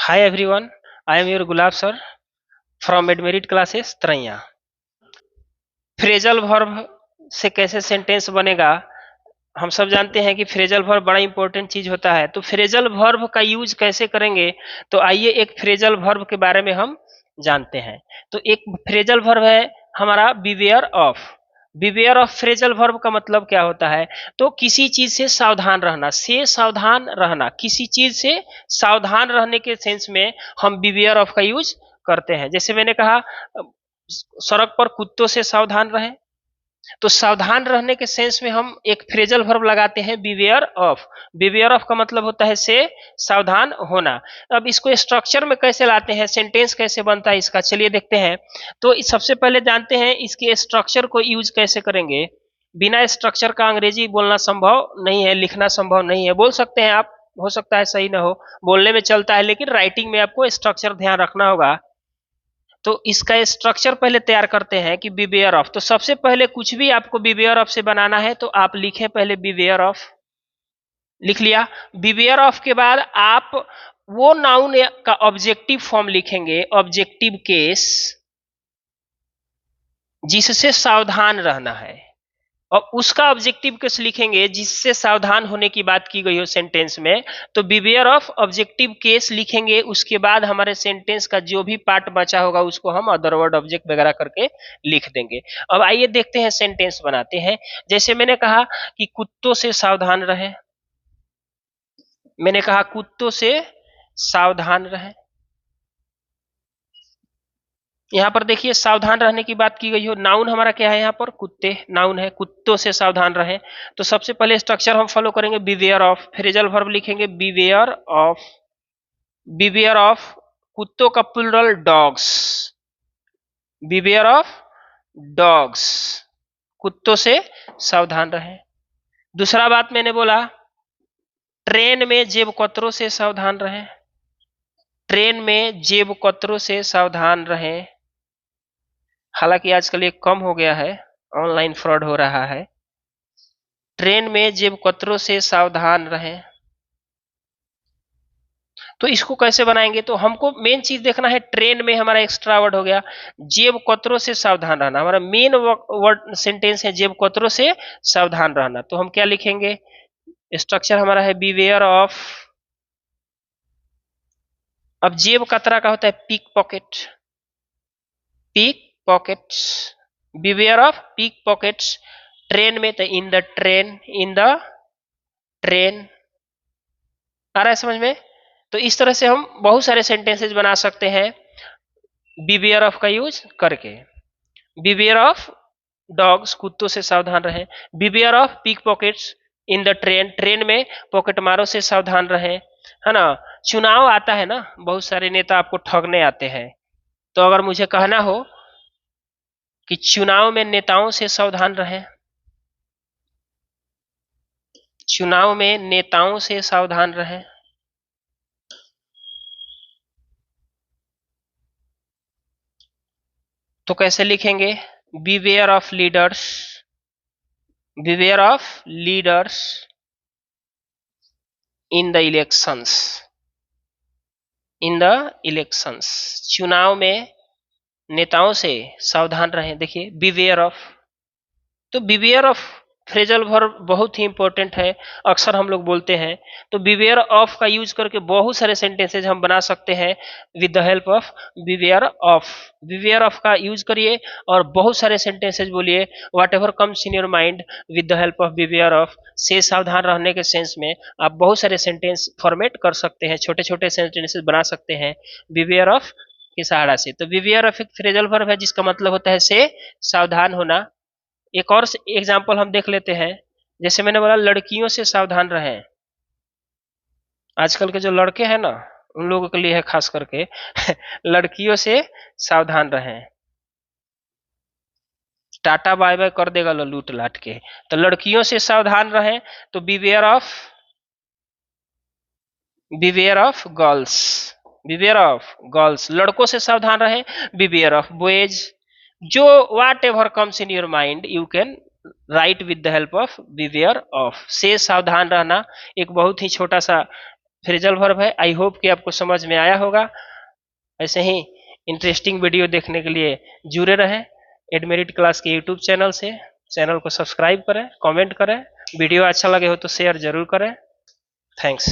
Hi everyone, I am your Gulab sir from Admerit classes Taraiya. Phrasal verb से कैसे sentence बनेगा? हम सब जानते हैं कि फ्रेजल वर्ब बड़ा इंपॉर्टेंट चीज होता है। तो फ्रेजल वर्ब का यूज कैसे करेंगे? तो आइए एक फ्रेजल वर्ब के बारे में हम जानते हैं। तो एक फ्रेजल वर्ब है हमारा beware of. Beware of phrasal verb का मतलब क्या होता है? तो किसी चीज से सावधान रहना, से सावधान रहना, किसी चीज से सावधान रहने के सेंस में हम बीवेयर ऑफ का यूज करते हैं। जैसे मैंने कहा सड़क पर कुत्तों से सावधान रहें, तो सावधान रहने के सेंस में हम एक फ्रेजल वर्ब लगाते हैं बीवेयर ऑफ। बीवेयर ऑफ का मतलब होता है से सावधान होना। अब इसको स्ट्रक्चर में कैसे लाते हैं, सेंटेंस कैसे बनता है इसका, चलिए देखते हैं। तो सबसे पहले जानते हैं इसके स्ट्रक्चर को यूज कैसे करेंगे। बिना स्ट्रक्चर का अंग्रेजी बोलना संभव नहीं है, लिखना संभव नहीं है। बोल सकते हैं आप, हो सकता है सही ना हो, बोलने में चलता है, लेकिन राइटिंग में आपको स्ट्रक्चर ध्यान रखना होगा। तो इसका स्ट्रक्चर पहले तैयार करते हैं कि बीवेयर ऑफ। तो सबसे पहले कुछ भी आपको बीवेयर ऑफ से बनाना है तो आप लिखें पहले बीवेयर ऑफ। लिख लिया। बीवेयर ऑफ के बाद आप वो नाउन का ऑब्जेक्टिव फॉर्म लिखेंगे, ऑब्जेक्टिव केस, जिससे सावधान रहना है, और उसका ऑब्जेक्टिव केस लिखेंगे जिससे सावधान होने की बात की गई हो सेंटेंस में। तो बीवेयर ऑफ ऑब्जेक्टिव केस लिखेंगे, उसके बाद हमारे सेंटेंस का जो भी पार्ट बचा होगा उसको हम अदर वर्ड ऑब्जेक्ट वगैरह करके लिख देंगे। अब आइए देखते हैं सेंटेंस बनाते हैं। जैसे मैंने कहा कि कुत्तों से सावधान रहें, मैंने कहा कुत्तों से सावधान रहें। यहाँ पर देखिए सावधान रहने की बात की गई हो, नाउन हमारा क्या है, यहाँ पर कुत्ते नाउन है, कुत्तों से सावधान रहें। तो सबसे पहले स्ट्रक्चर हम फॉलो करेंगे बीवेयर ऑफ, फ्रेजल वर्ब लिखेंगे बीवेयर ऑफ। बीवेयर ऑफ कुत्तों का plural dogs, beware of dogs, कुत्तों से सावधान रहें। दूसरा बात मैंने बोला ट्रेन में जेब कतरों से सावधान रहें, ट्रेन में जेब कतरों से सावधान रहें। हालांकि आजकल ये कम हो गया है, ऑनलाइन फ्रॉड हो रहा है। ट्रेन में जेब कतरों से सावधान रहें। तो इसको कैसे बनाएंगे? तो हमको मेन चीज देखना है, ट्रेन में हमारा एक्स्ट्रा वर्ड हो गया, जेब कतरों से सावधान रहना हमारा मेन वर्ड सेंटेंस है, जेब कतरों से सावधान रहना। तो हम क्या लिखेंगे? स्ट्रक्चर हमारा है बीवेयर ऑफ। अब जेब कतरा का होता है pickpocket, pickpockets, beware of pick pockets. Train में तो in the train, in the train. आ रहा है समझ में? तो इस तरह से हम बहुत सारे सेंटेंसेस बना सकते हैं बीवेयर ऑफ का यूज करके। बीवेयर ऑफ डॉग्स, कुत्तों से सावधान रहें। Beware of pick pockets in the train, train में पॉकेट मारों से सावधान रहें, है ना। चुनाव आता है ना, बहुत सारे नेता आपको ठगने आते हैं। तो अगर मुझे कहना हो कि चुनाव में नेताओं से सावधान रहें, चुनाव में नेताओं से सावधान रहें, तो कैसे लिखेंगे? Beware of leaders, beware of leaders in the elections, in the elections, चुनाव में नेताओं से सावधान रहें। देखिए बीवेयर ऑफ, तो बीवेयर ऑफ फ्रेजल वर्ब बहुत ही इंपॉर्टेंट है, अक्सर हम लोग बोलते हैं। तो बीवेयर ऑफ का यूज करके बहुत सारे सेंटेंसेज हम बना सकते हैं with the help of beware of. Beware of का यूज करिए और बहुत सारे सेंटेंसेज बोलिए, what ever comes in your mind with the help of beware of. से सावधान रहने के सेंस में आप बहुत सारे सेंटेंस फॉर्मेट कर सकते हैं, छोटे छोटे सेंटेंसेज बना सकते हैं बीवेयर ऑफ के सहारा से। तो बीवेयर ऑफ एक फ्रेजल वर्ब है जिसका मतलब होता है से सावधान होना। एक और एग्जाम्पल हम देख लेते हैं। जैसे मैंने बोला लड़कियों से सावधान रहें, आजकल के जो लड़के हैं ना उन लोगों के लिए है खास करके लड़कियों से सावधान रहें, टाटा बाय बाय कर देगा लो लूट लाट के। तो लड़कियों से सावधान रहें, तो beware of, beware of girls, beware of girls, लड़कों से सावधान रहें, बीवेयर ऑफ बॉयज। जो what ever comes in your mind you can write with the help of beware of. से सावधान रहना एक बहुत ही छोटा सा फ्रेजल वर्ब है। आई होप कि आपको समझ में आया होगा। ऐसे ही इंटरेस्टिंग वीडियो देखने के लिए जुड़े रहें एडमेरिट क्लास के यूट्यूब चैनल से। चैनल को सब्सक्राइब करें, कमेंट करें, वीडियो अच्छा लगे हो तो शेयर जरूर करें। थैंक्स।